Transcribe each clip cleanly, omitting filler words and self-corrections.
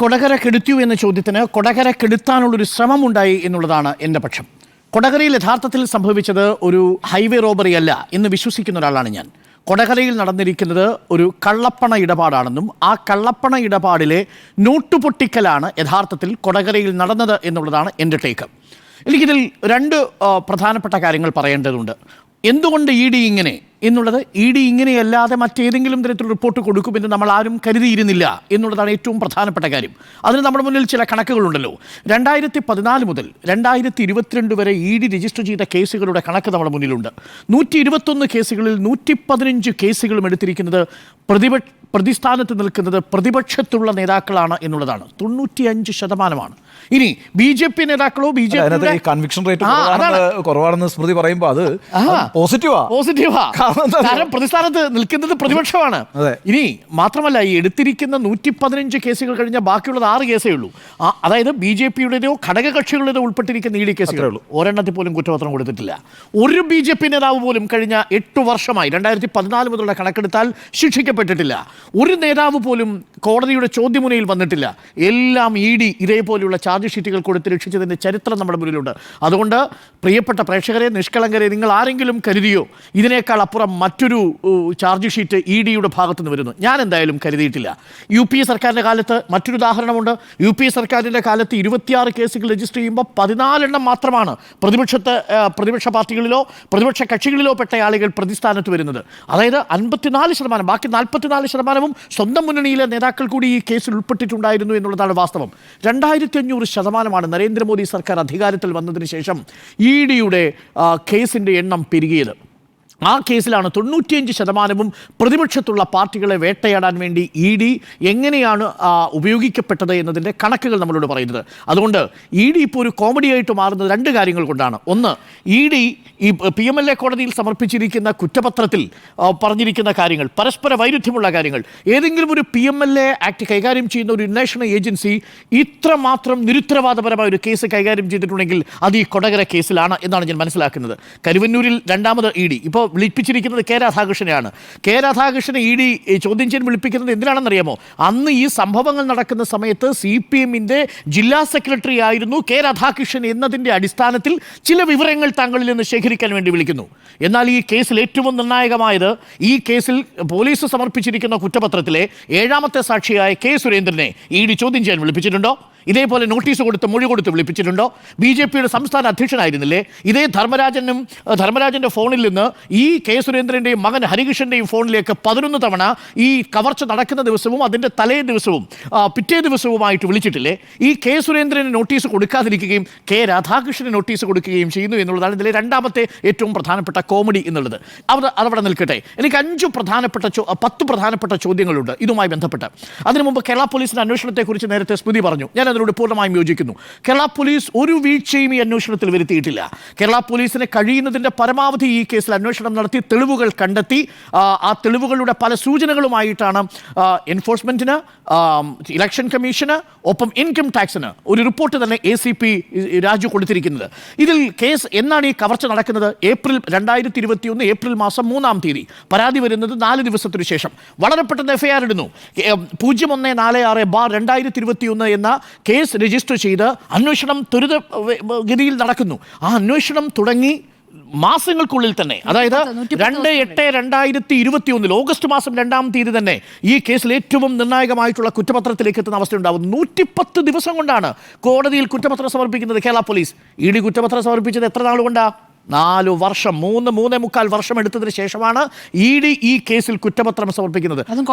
കൊടകര കെടുത്തിയോ എന്ന ചോദ്യത്തിന് കൊടകര കെടുത്താനുള്ളൊരു ശ്രമമുണ്ടായി എന്നുള്ളതാണ് എൻ്റെ പക്ഷം. കൊടകരയിൽ യഥാർത്ഥത്തിൽ സംഭവിച്ചത് ഒരു ഹൈവേ റോബറി അല്ല എന്ന് വിശ്വസിക്കുന്ന ഒരാളാണ് ഞാൻ. കൊടകരയിൽ നടന്നിരിക്കുന്നത് ഒരു കള്ളപ്പണ ഇടപാടാണെന്നും ആ കള്ളപ്പണ ഇടപാടിലെ നോട്ടുപൊട്ടിക്കലാണ് യഥാർത്ഥത്തിൽ കൊടകരയിൽ നടന്നത് എന്നുള്ളതാണ് എൻ്റെ ടേക്ക്. എനിക്കിതിൽ രണ്ട് പ്രധാനപ്പെട്ട കാര്യങ്ങൾ പറയേണ്ടതുണ്ട്. എന്തുകൊണ്ട് ഇ ഡി ഇങ്ങനെ എന്നുള്ളത്, ഇ ഡി ഇങ്ങനെയല്ലാതെ മറ്റേതെങ്കിലും തരത്തിലുള്ള റിപ്പോർട്ട് കൊടുക്കുമെന്ന് നമ്മൾ ആരും കരുതിയിരുന്നില്ല എന്നുള്ളതാണ് ഏറ്റവും പ്രധാനപ്പെട്ട കാര്യം. അതിന് നമ്മുടെ മുന്നിൽ ചില കണക്കുകളുണ്ടല്ലോ. 2014 മുതൽ 2022 വരെ ഇ ഡി രജിസ്റ്റർ ചെയ്ത കേസുകളുടെ കണക്ക് നമ്മുടെ മുന്നിലുണ്ട്. 121 കേസുകളിൽ 115 കേസുകളും എടുത്തിരിക്കുന്നത് പ്രതിസ്ഥാനത്ത് നിൽക്കുന്നത് പ്രതിപക്ഷത്തുള്ള നേതാക്കളാണ് എന്നുള്ളതാണ്. 95%. ഇനി ബി ജെ പി നേതാക്കളോ B J P conviction rate കുറവാണെന്ന് സ്മൃതി പറയുമ്പോൾ അത് പോസിറ്റീവാ. കാരണം പ്രതിസ്ഥാനത്ത് നിൽക്കുന്നത് പ്രതിപക്ഷമാണ്. ഇനി മാത്രമല്ല, ഈ എടുത്തിരിക്കുന്ന 115 കേസുകൾ കഴിഞ്ഞ ബാക്കിയുള്ളത് 6 കേസേ ഉള്ളൂ. അതായത് ബി ജെ പിയുടേതോ ഘടകകക്ഷികളുടേതോ ഉൾപ്പെട്ടിരിക്കുന്ന ഇ ഡി കേസുകളേ ഉള്ളൂ. ഒരെണ്ണത്തിൽ പോലും കുറ്റപത്രം കൊടുത്തിട്ടില്ല. ഒരു ബി ജെ പി നേതാവ് പോലും കഴിഞ്ഞ 8 വർഷമായി 2014 മുതലുള്ള കണക്കെടുത്താൽ ശിക്ഷിക്കപ്പെട്ടിട്ടില്ല. ഒരു നേതാവ് പോലും കോടതിയുടെ ചോദ്യമുനയിൽ വന്നിട്ടില്ല. എല്ലാം ഇ ഡി ഇതേപോലെയുള്ള ചാർജ് ഷീറ്റുകൾ കൊടുത്ത് രക്ഷിച്ചതിൻ്റെ ചരിത്രം നമ്മുടെ മുന്നിലുണ്ട്. അതുകൊണ്ട് പ്രിയപ്പെട്ട പ്രേക്ഷകരെ, നിഷ്കളങ്കരെ, നിങ്ങൾ ആരെങ്കിലും കരുതിയോ ഇതിനേക്കാൾ അപ്പുറം മറ്റൊരു ചാർജ് ഷീറ്റ് ഇ ഡിയുടെ ഭാഗത്തു നിന്ന് വരുന്നു? ഞാൻ എന്തായാലും കരുതിയിട്ടില്ല. യു പി എ സർക്കാരിൻ്റെ കാലത്ത് മറ്റൊരു ഉദാഹരണമുണ്ട്. യു പി എ സർക്കാരിൻ്റെ കാലത്ത് 26 കേസുകൾ രജിസ്റ്റർ ചെയ്യുമ്പോൾ 14 എണ്ണം മാത്രമാണ് പ്രതിപക്ഷ പാർട്ടികളിലോ പ്രതിപക്ഷ കക്ഷികളിലോ പെട്ട ആളുകൾ പ്രതിസ്ഥാനത്ത് വരുന്നത്. അതായത് 54%, ബാക്കി 44%വും സ്വന്തം മുന്നണിയിലെ നേതാക്കൾ കൂടി ഈ കേസിൽ ഉൾപ്പെട്ടിട്ടുണ്ടായിരുന്നു എന്നുള്ളതാണ് വാസ്തവം. 2500% നരേന്ദ്രമോദി സർക്കാർ അധികാരത്തിൽ വന്നതിന് ശേഷം ഇ ഡിയുടെ കേസിൻ്റെ എണ്ണം പെരുകിയത്. ആ കേസിലാണ് 95%വും പ്രതിപക്ഷത്തുള്ള പാർട്ടികളെ വേട്ടയാടാൻ വേണ്ടി ഇ ഡി എങ്ങനെയാണ് ഉപയോഗിക്കപ്പെട്ടത് എന്നതിൻ്റെ കണക്കുകൾ നമ്മളോട് പറയുന്നത്. അതുകൊണ്ട് ഇ ഡി ഇപ്പോൾ ഒരു കോമഡിയായിട്ട് മാറുന്നത് 2 കാര്യങ്ങൾ കൊണ്ടാണ്. ഒന്ന്, ഇ ഡി ഈ PMLA കോടതിയിൽ സമർപ്പിച്ചിരിക്കുന്ന കുറ്റപത്രത്തിൽ പറഞ്ഞിരിക്കുന്ന കാര്യങ്ങൾ പരസ്പര വൈരുദ്ധ്യമുള്ള കാര്യങ്ങൾ. ഏതെങ്കിലും ഒരു PMLA ആക്ട് കൈകാര്യം ചെയ്യുന്ന ഒരു അന്വേഷണ ഏജൻസി ഇത്രമാത്രം നിരുത്തരവാദപരമായ ഒരു കേസ് കൈകാര്യം ചെയ്തിട്ടുണ്ടെങ്കിൽ അത് ഈ കൊടകര കേസിലാണ് എന്നാണ് ഞാൻ മനസ്സിലാക്കുന്നത്. കരുവന്നൂരിൽ രണ്ടാമത് ഇ ഡി ഇപ്പോൾ വിളിപ്പിച്ചിരിക്കുന്നത് കെ രാധാകൃഷ്ണനെയാണ്. കെ രാധാകൃഷ്ണനെ ഇ ഡി ചോദ്യം ചെയ്യാൻ വിളിപ്പിക്കുന്നത് എന്തിനാണെന്നറിയാമോ? അന്ന് ഈ സംഭവങ്ങൾ നടക്കുന്ന സമയത്ത് CPMന്റെ ജില്ലാ സെക്രട്ടറി ആയിരുന്നു കെ രാധാകൃഷ്ണൻ എന്നതിൻ്റെ അടിസ്ഥാനത്തിൽ ചില വിവരങ്ങൾ താങ്കളിൽ നിന്ന് ശേഖരിക്കാൻ വേണ്ടി വിളിക്കുന്നു. എന്നാൽ ഈ കേസിൽ ഏറ്റവും നിർണായകമായത്, ഈ കേസിൽ പോലീസ് സമർപ്പിച്ചിരിക്കുന്ന കുറ്റപത്രത്തിലെ 7ാമത്തെ സാക്ഷിയായ കെ സുരേന്ദ്രനെ ഇ ഡി ചോദ്യം ചെയ്യാൻ വിളിപ്പിച്ചിട്ടുണ്ടോ? ഇതേപോലെ നോട്ടീസ് കൊടുത്ത് മൊഴി കൊടുത്ത് വിളിപ്പിച്ചിട്ടുണ്ടോ? ബി ജെ പിയുടെ സംസ്ഥാന അധ്യക്ഷനായിരുന്നില്ലേ? ഇതേ ധർമ്മരാജൻ്റെ ഫോണിൽ നിന്ന് ഈ കെ സുരേന്ദ്രൻ്റെയും മകൻ ഹരികൃഷ്ണൻ്റെയും ഫോണിലേക്ക് 11 തവണ ഈ കവർച്ച നടക്കുന്ന ദിവസവും അതിൻ്റെ തലേ ദിവസവും പിറ്റേ ദിവസവുമായിട്ട് വിളിച്ചിട്ടില്ലേ? ഈ കെ സുരേന്ദ്രന് നോട്ടീസ് കൊടുക്കാതിരിക്കുകയും കെ രാധാകൃഷ്ണന് നോട്ടീസ് കൊടുക്കുകയും ചെയ്യുന്നു എന്നുള്ളതാണ് ഇതിലെ 2ാമത്തെ ഏറ്റവും പ്രധാനപ്പെട്ട കോമഡി എന്നുള്ളത്. അതവിടെ നിൽക്കട്ടെ. എനിക്ക് 10 പ്രധാനപ്പെട്ട ചോദ്യങ്ങളുണ്ട് ഇതുമായി ബന്ധപ്പെട്ട്. അതിനു മുമ്പ് കേരള പോലീസിൻ്റെ അന്വേഷണത്തെക്കുറിച്ച് നേരത്തെ സ്മൃതി പറഞ്ഞു. ഞാൻ അതിനോട് പൂർണ്ണമായും യോജിക്കുന്നു. കേരള പോലീസ് ഒരു വീഴ്ചയും ഈ അന്വേഷണത്തിൽ വരുത്തിയിട്ടില്ല. കേരള പോലീസിന് കഴിയുന്നതിൻ്റെ പരമാവധി ഈ കേസിൽ അന്വേഷണം നടത്തി തെളിവുകൾ കണ്ടെത്തി ആ തെളിവുകളുടെ പല സൂചനകളുമായിട്ടാണ് എൻഫോഴ്സ്മെൻറ്റിന്, ഇലക്ഷൻ കമ്മീഷന്, ഒപ്പം ഇൻകം ടാക്സിന് ഒരു റിപ്പോർട്ട് തന്നെ ACP രാജു കൊടുത്തിരിക്കുന്നത്. ഇതിൽ കേസ് എന്നാണ് ഈ കവർച്ച നടക്കുന്നത്? 2021 ഏപ്രിൽ മാസം 3-ാം തീയതി. പരാതി വരുന്നത് 4 ദിവസത്തിനു ശേഷം. വളരെ പെട്ടെന്ന് FIR ഇടുന്നു. 0146/2021 എന്ന കേസ് രജിസ്റ്റർ ചെയ്ത് അന്വേഷണം ത്വരിതഗതിയിൽ നടക്കുന്നു. ആ അന്വേഷണം തുടങ്ങി മാസങ്ങൾക്കുള്ളിൽ തന്നെ, അതായത് 2/8/2021 ഓഗസ്റ്റ് മാസം 2-ാം തീയതി തന്നെ ഈ കേസിൽ ഏറ്റവും നിർണായകമായിട്ടുള്ള കുറ്റപത്രത്തിലേക്ക് എത്തുന്ന അവസ്ഥയുണ്ടാവും. 110 ദിവസം കൊണ്ടാണ് കോടതിയിൽ കുറ്റപത്രം സമർപ്പിക്കുന്നത് കേരള പോലീസ്. ഇ ഡി കുറ്റപത്രം സമർപ്പിച്ചത് എത്ര നാൾ കൊണ്ടാണ്? 4 വർഷം, 3-3.25 വർഷം എടുത്തതിന് ശേഷമാണ് ഇ ഡി ഈ കേസിൽ കുറ്റപത്രം സമർപ്പിക്കുന്നത്. അതും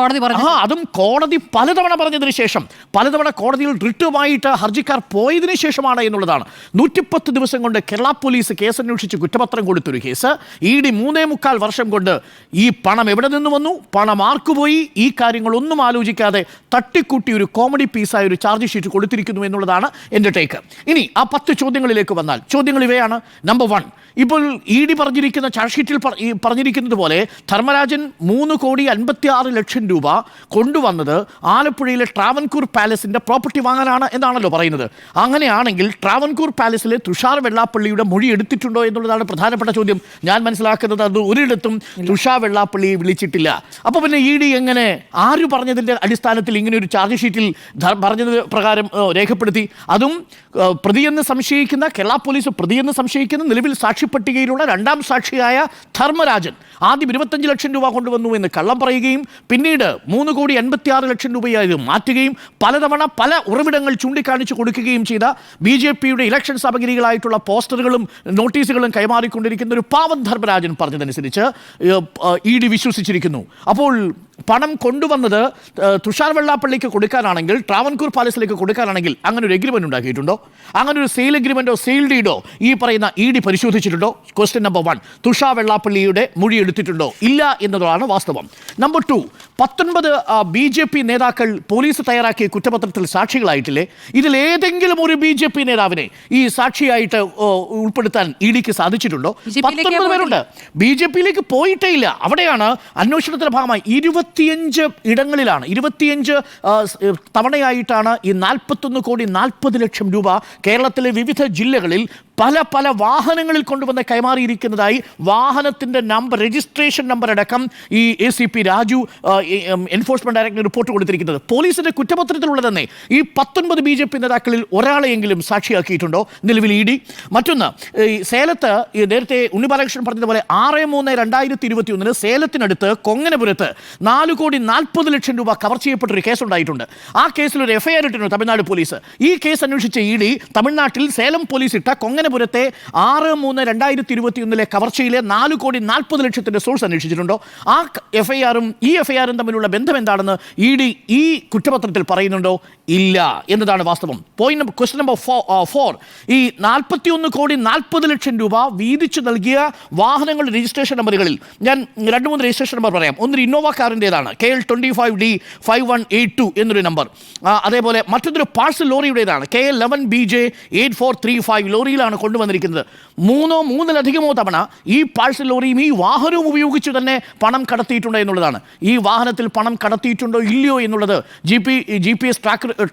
കോടതി പലതവണ പറഞ്ഞതിന് ശേഷം, പലതവണ കോടതിയിൽ റിട്ടുമായിട്ട് ഹർജിക്കാർ പോയതിനു ശേഷമാണ് എന്നുള്ളതാണ്. 110 ദിവസം കൊണ്ട് കേരള പോലീസ് കേസ് അന്വേഷിച്ച് കുറ്റപത്രം കൊടുത്തൊരു കേസ് ഇ ഡി 3.25 വർഷം കൊണ്ട് ഈ പണം എവിടെ നിന്ന് വന്നു, പണം ആർക്കുപോയി, ഈ കാര്യങ്ങളൊന്നും ആലോചിക്കാതെ തട്ടിക്കൂട്ടി ഒരു കോമഡി പീസായ ഒരു ചാർജ് ഷീറ്റ് കൊടുത്തിരിക്കുന്നു എന്നുള്ളതാണ് എൻ്റെ ടേക്ക്. ഇനി ആ 10 ചോദ്യങ്ങളിലേക്ക് വന്നാൽ ചോദ്യങ്ങൾ ഇവയാണ്. നമ്പർ 1, ഇപ്പോൾ ED പറഞ്ഞിരിക്കുന്ന ചാർജ് ഷീറ്റിൽ പറഞ്ഞിരിക്കുന്നത് പോലെ ധർമ്മരാജൻ 3,56,00,000 രൂപ കൊണ്ടുവന്നത് ആലപ്പുഴയിലെ ട്രാവൻകൂർ പാലസിന്റെ പ്രോപ്പർട്ടി വാങ്ങാനാണ് എന്നാണല്ലോ പറയുന്നത്. അങ്ങനെയാണെങ്കിൽ ട്രാവൻകൂർ പാലസിലെ തുഷാർ വെള്ളാപ്പള്ളിയുടെ മൊഴി എടുത്തിട്ടുണ്ടോ എന്നുള്ളതാണ് പ്രധാനപ്പെട്ട ചോദ്യം. ഞാൻ മനസ്സിലാക്കുന്നത് അത് ഒരിടത്തും തുഷാർ വെള്ളാപ്പള്ളിയെ വിളിച്ചിട്ടില്ല. അപ്പോൾ പിന്നെ ED എങ്ങനെ ആര് പറഞ്ഞതിൻ്റെ അടിസ്ഥാനത്തിൽ ഇങ്ങനെ ഒരു ചാർജ് ഷീറ്റിൽ പറഞ്ഞത് പ്രകാരം രേഖപ്പെടുത്തി? അതും പ്രതിയെന്ന് സംശയിക്കുന്ന, കേരള പോലീസ് പ്രതിയെന്ന് സംശയിക്കുന്ന, നിലവിൽ സാക്ഷി പട്ടികയിലുള്ള രണ്ടാം സാക്ഷിയായ ധർമ്മരാജൻ ആദ്യം 25 ലക്ഷം രൂപ കൊണ്ടുവന്നു എന്ന് കള്ളം പറയുകയും പിന്നീട് 3,86,00,000 രൂപയായി മാറ്റുകയും പലതവണ പല ഉറവിടങ്ങൾ ചൂണ്ടിക്കാണിച്ചു കൊടുക്കുകയും ചെയ്ത BJPയുടെ ഇലക്ഷൻ സാമഗ്രികളായിട്ടുള്ള പോസ്റ്ററുകളും നോട്ടീസുകളും കൈമാറിക്കൊണ്ടിരിക്കുന്ന ഒരു പാവം ധർമ്മരാജൻ പറഞ്ഞതനുസരിച്ച് ED വിശ്വസിച്ചിരിക്കുന്നു. അപ്പോൾ പണം കൊണ്ടുവന്നത് തുഷാർ വെള്ളാപ്പള്ളിക്ക് കൊടുക്കാനാണെങ്കിൽ, ട്രാവൻകൂർ പാലസിലേക്ക് കൊടുക്കാനാണെങ്കിൽ അങ്ങനെ ഒരു എഗ്രിമെന്റ് ഉണ്ടാക്കിയിട്ടുണ്ടോ? അങ്ങനെ ഒരു സെയിൽ എഗ്രിമെന്റോ സെയിൽ ഡീഡോ ഈ പറയുന്ന ED പരിശോധിച്ചിട്ടുണ്ടോ? Question number 1. തുഷാർ വെള്ളാപ്പള്ളിയുടെ മൊഴി എടുത്തിട്ടുണ്ടോ? ഇല്ല എന്നതാണ് വാസ്തവം. നമ്പർ 2, 19 BJP നേതാക്കൾ പോലീസ് തയ്യാറാക്കിയ കുറ്റപത്രത്തിൽ സാക്ഷികളായിട്ടില്ലേ? ഇതിൽ ഏതെങ്കിലും ഒരു BJP നേതാവിനെ ഈ സാക്ഷിയായിട്ട് ഉൾപ്പെടുത്താൻ EDക്ക് സാധിച്ചിട്ടുണ്ടോ? 19 പേരുണ്ട്. BJPയിലേക്ക് പോയിട്ടേ ഇല്ല. അവിടെയാണ് അന്വേഷണത്തിന്റെ ഭാഗമായി 25 ഇടങ്ങളിലാണ്, 25 തവണയായിട്ടാണ് ഈ 41,40,00,000 രൂപ കേരളത്തിലെ വിവിധ ജില്ലകളിൽ പല പല വാഹനങ്ങളിൽ കൊണ്ടുവന്ന് കൈമാറിയിരിക്കുന്നതായി വാഹനത്തിൻ്റെ നമ്പർ, രജിസ്ട്രേഷൻ നമ്പർ അടക്കം ഈ ACP Raju enforcement director report കൊടുത്തിരിക്കുന്നത്. പോലീസിന്റെ കുറ്റപത്രത്തിലുള്ള തന്നെ ഈ 19 BJP നേതാക്കളിൽ ഒരാളെയെങ്കിലും സാക്ഷിയാക്കിയിട്ടുണ്ടോ നിലവിൽ ED? മറ്റൊന്ന്, ഈ സേലത്ത് നേരത്തെ ഉണ്ണിബാലകൃഷ്ണൻ പറഞ്ഞതുപോലെ 6/3/2021 സേലത്തിനടുത്ത് കൊങ്ങനപുരത്ത് 4,40,00,000 രൂപ കവർ ചെയ്യപ്പെട്ടൊരു കേസുണ്ടായിട്ടുണ്ട്. ആ കേസിൽ ഒരു FIR ഇട്ടിട്ടുണ്ട് തമിഴ്നാട് പോലീസ്. ഈ കേസ് അന്വേഷിച്ച ED തമിഴ്നാട്ടിൽ സേലം പോലീസ് ഇട്ട കൊങ്ങനപുരത്തെ 6/3/2021 കവർച്ചയിലെ 4,40,00,000 സോഴ്സ് അന്വേഷിച്ചിട്ടുണ്ടോ? ആ FIR-ഉം ഈ FIR-ഉം തമ്മിലുള്ള ബന്ധം എന്താണെന്ന് ED ഈ കുറ്റപത്രത്തിൽ പറയുന്നുണ്ടോ? ഇല്ല എന്നതാണ് വാസ്തവം. ക്വസ്റ്റ്യൻ നമ്പർ 4, ഈ 41,40,00,000 രൂപ വീതിച്ചു നൽകിയ വാഹനങ്ങളുടെ രജിസ്ട്രേഷൻ നമ്പറുകളിൽ ഞാൻ 2-3 രജിസ്ട്രേഷൻ നമ്പർ പറയാം. ഒന്നൊരു ഇന്നോവ കാറിൻ്റെതാണ്, KL 25D5182 എന്നൊരു നമ്പർ. അതേപോലെ മറ്റൊരു പാഴ്സൽ ലോറിയുടേതാണ്, KL 11BJ 8435 ലോറിയിലാണ് കൊണ്ടുവന്നിരിക്കുന്നത്. 3-3 തവണ ഈ പാഴ്സൽ ലോറിയും ഈ വാഹനവും ഉപയോഗിച്ച് തന്നെ പണം കടത്തിയിട്ടുണ്ടോ എന്നുള്ളതാണ്. ഈ വാഹനത്തിൽ പണം കടത്തിയിട്ടുണ്ടോ ഇല്ലയോ എന്നുള്ളത് GPS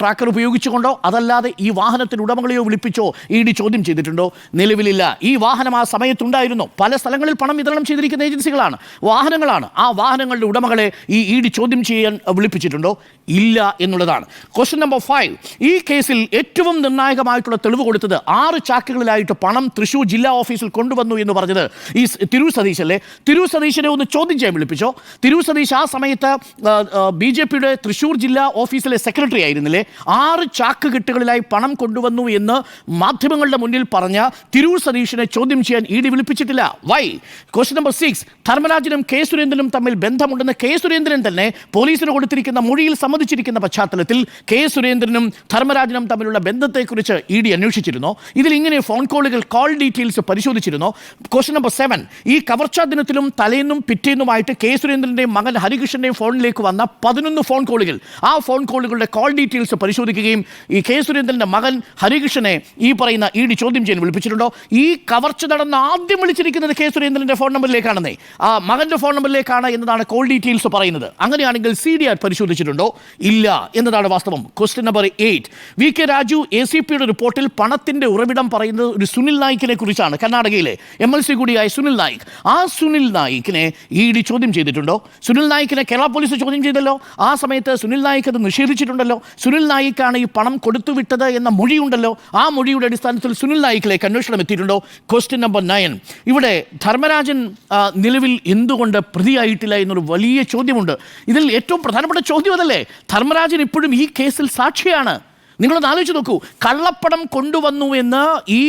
ട്രാക്കർ ഉപയോഗിച്ചുകൊണ്ടോ അതല്ലാതെ ഈ വാഹനത്തിന് ഉടമകളെയോ വിളിപ്പിച്ചോ ED ചോദ്യം ചെയ്തിട്ടുണ്ടോ? നിലവിലില്ല. ഈ വാഹനം ആ സമയത്തുണ്ടായിരുന്നു. പല സ്ഥലങ്ങളിൽ പണം വിതരണം ചെയ്തിരിക്കുന്ന ഏജൻസികളാണ്, വാഹനങ്ങളാണ്. ആ വാഹനങ്ങളുടെ ഉടമകളെ ഈ ED ചോദ്യം ചെയ്യാൻ വിളിപ്പിച്ചിട്ടുണ്ടോ? ഇല്ല എന്നുള്ളതാണ്. ക്വസ്റ്റ്യൻ നമ്പർ 5, ഈ കേസിൽ ഏറ്റവും നിർണായകമായിട്ടുള്ള തെളിവ് കൊടുത്തത് 6 ചാക്കുകളിലായിട്ട് പണം തൃശ്ശൂർ ജില്ലാ ഓഫീസിൽ കൊണ്ടുവന്നു എന്ന് പറഞ്ഞത് ഈ തിരൂർ സതീശല്ലേ? തിരൂർ സതീശനെ ഒന്ന് ചോദ്യം ചെയ്യാൻ വിളിപ്പിച്ചോ? തിരൂർ സതീശ് ആ സമയത്ത് BJPയുടെ തൃശ്ശൂർ ജില്ലാ ഓഫീസിലെ സെക്രട്ടറി ആയിരുന്നില്ലേ? 6 ചാക്ക് കെട്ടുകളിലായി പണം കൊണ്ടുവന്നു എന്ന് മാധ്യമങ്ങളുടെ മുന്നിൽ പറഞ്ഞ തിരൂർ സതീശനെ ചോദ്യം ചെയ്യാൻ ED വിളിപ്പിച്ചിട്ടില്ല. വൈ? ക്വസ്റ്റ്യൻ നമ്പർ 6, ധർമ്മരാജനും K സുരേന്ദ്രനും തമ്മിൽ ബന്ധമുണ്ടെന്ന് K സുരേന്ദ്രൻ തന്നെ പോലീസിന് കൊടുത്തിരിക്കുന്ന മൊഴിയിൽ സമ്മതിച്ചിരിക്കുന്ന പശ്ചാത്തലത്തിൽ K സുരേന്ദ്രനും ധർമ്മരാജനും തമ്മിലുള്ള ബന്ധത്തെക്കുറിച്ച് ED അന്വേഷിച്ചിരുന്നോ? ഇതിൽ ഇങ്ങനെ ഫോൺ കോളുകൾ, കോൾ ഡീറ്റെയിൽസ് പരിശോധിച്ചിരുന്നോ? ക്വസ്റ്റ്യൻ നമ്പർ 7, ഈ കവർച്ചാ ദിനത്തിലും തലേന്നും പിറ്റേന്നുമായിട്ട് K സുരേന്ദ്രൻ്റെയും മകൻ ഹരികൃഷ്ണൻ്റെയും ഫോണിലേക്ക് വന്ന 11 ഫോൺ കോളുകൾ, ആ ഫോൺ കോളുകളുടെ കോൾ ഡീറ്റെയിൽസ് പരിശോധിക്കുകയും ഈ K സുരേന്ദ്രൻ്റെ മകൻ ഹരികൃഷ്ണനെ ഈ പറയുന്ന ED ചോദ്യം ചെയ്യാൻ വിളിപ്പിച്ചിട്ടുണ്ടോ? ഈ കവർച്ച നടന്ന് ആദ്യം വിളിച്ചിരിക്കുന്നത് K സുരേന്ദ്രൻ്റെ ഫോൺ നമ്പറിലേക്കാണെന്നേ, ആ മകൻ്റെ ഫോൺ നമ്പറിലേക്കാണ് എന്നതാണ് കോൾ ഡീറ്റെയിൽസ് പറയുന്നത്. അങ്ങനെയാണെങ്കിൽ CDR പരിശോധിച്ചിട്ടുണ്ടോ? ഇല്ല എന്നതാണ് വാസ്തവം. ക്വസ്റ്റ്യൻ നമ്പർ 8, VK രാജു ACPയുടെ റിപ്പോർട്ടിൽ പണത്തിൻ്റെ ഉറവിടം പറയുന്നത് ഒരു സുനിൽ നായിക്കിനെ കുറിച്ചാണ്, കർണാടകയിലെ MLC കൂടിയായ സുനിൽ നായിക്. ആ സുനിൽ നായിക്കിനെ ED ചോദ്യം ചെയ്തിട്ടുണ്ടോ? സുനിൽ നായിക്കിനെ കേരള പോലീസ് ചോദ്യം ചെയ്തല്ലോ. ആ സമയത്ത് സുനിൽ നായിക്ക് അത് നിഷേധിച്ചിട്ടുണ്ടല്ലോ. സുനിൽ നായിക്കാണ് ഈ പണം കൊടുത്തുവിട്ടത് എന്ന മൊഴിയുണ്ടല്ലോ. ആ മൊഴിയുടെ അടിസ്ഥാനത്തിൽ സുനിൽ നായിക്കിലേക്ക് അന്വേഷണം എത്തിയിട്ടുണ്ടോ? ക്വസ്റ്റ്യൻ നമ്പർ 9, ഇവിടെ ധർമ്മരാജൻ നിലവിൽ എന്തുകൊണ്ട് പ്രതിയായിട്ടില്ല എന്നൊരു വലിയ ചോദ്യമുണ്ട്. ഇതിൽ ഏറ്റവും പ്രധാനപ്പെട്ട ചോദ്യം അതല്ലേ, ധർമ്മരാജൻ ഇപ്പോഴും ഈ കേസിൽ സാക്ഷിയാണ്. നിങ്ങളൊന്ന് ആലോചിച്ച് നോക്കൂ, കള്ളപ്പണം കൊണ്ടുവന്നു എന്ന് ഈ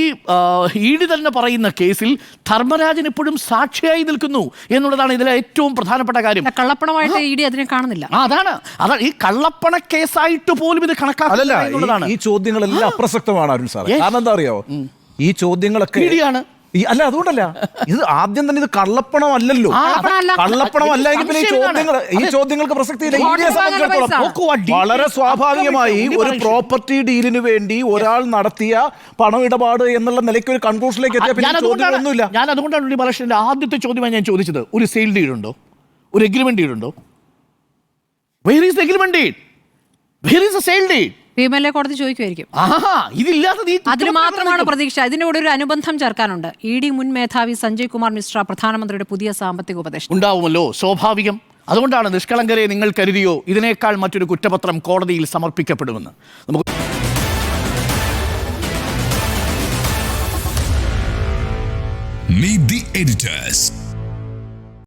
ED തന്നെ പറയുന്ന കേസിൽ ധർമ്മരാജൻ ഇപ്പോഴും സാക്ഷിയായി നിൽക്കുന്നു എന്നുള്ളതാണ് ഇതിലെ ഏറ്റവും പ്രധാനപ്പെട്ട കാര്യം. കള്ളപ്പണമായിട്ട് ED അതിനെ കാണുന്നില്ല. അതാണ് ഈ കള്ളപ്പണ കേസായിട്ട് പോലും ഇത് കണക്കാക്കില്ല എന്നുള്ളതാണ്. ഈ ചോദ്യങ്ങളെല്ലാം അപ്രസക്തമാണ് അരുൺ സാർ. കാരണം എന്താ അറിയാവോ, ഈ ചോദ്യങ്ങളൊക്കെ അല്ല അതുകൊണ്ടല്ല, ഇത് ആദ്യം തന്നെ ഇത് കള്ളപ്പണം അല്ലല്ലോ. കള്ളപ്പണം അല്ലെങ്കിൽ പിന്നെ ഈ ചോദ്യങ്ങൾക്ക് പ്രസക്തിയില്ല. ED സംബന്ധിച്ചിടത്തോളം വളരെ സ്വാഭാവികമായി ഒരു പ്രോപ്പർട്ടി ഡീലിന് വേണ്ടി ഒരാൾ നടത്തിയ പണമിടപാട് എന്നുള്ള നിലയ്ക്ക് ഒരു കൺക്ലൂഷനിലേക്ക് എത്തിയ പിന്നെ ചോദ്യമൊന്നുമില്ല. ഞാൻ അതുകൊണ്ടാണ് ഉണ്ണി ബാലകൃഷ്ണന്റെ ആദ്യത്തെ ചോദ്യമായി ഞാൻ ചോദിച്ചത്, ഒരു സെയിൽ ഡീഡ് ഉണ്ടോ, ഒരു എഗ്രിമെന്റ് ഡീഡ് ഉണ്ടോ? Where is the agreement deed? Where is the sale deed? ഭീമനിലെ കോടതി ചോദിക്കുമായിരിക്കും. ഇതില്ലാതെ അതിന് മാത്രമാണ് പ്രതീക്ഷ. ഇതിനോട് ഒരു അനുബന്ധം ചേർക്കാനുണ്ട്. ED മുൻ മേധാവി സഞ്ജയ് കുമാർ മിശ്ര പ്രധാനമന്ത്രിയുടെ പുതിയ സാമ്പത്തിക ഉപദേശം ഉണ്ടാവുമല്ലോ, സ്വാഭാവികം. അതുകൊണ്ടാണ് നിഷ്കളങ്കരെ നിങ്ങൾ കരുതിയോ ഇതിനേക്കാൾ മറ്റൊരു കുറ്റപത്രം കോടതിയിൽ സമർപ്പിക്കപ്പെടുമെന്ന്. നമുക്ക് Meet the editors.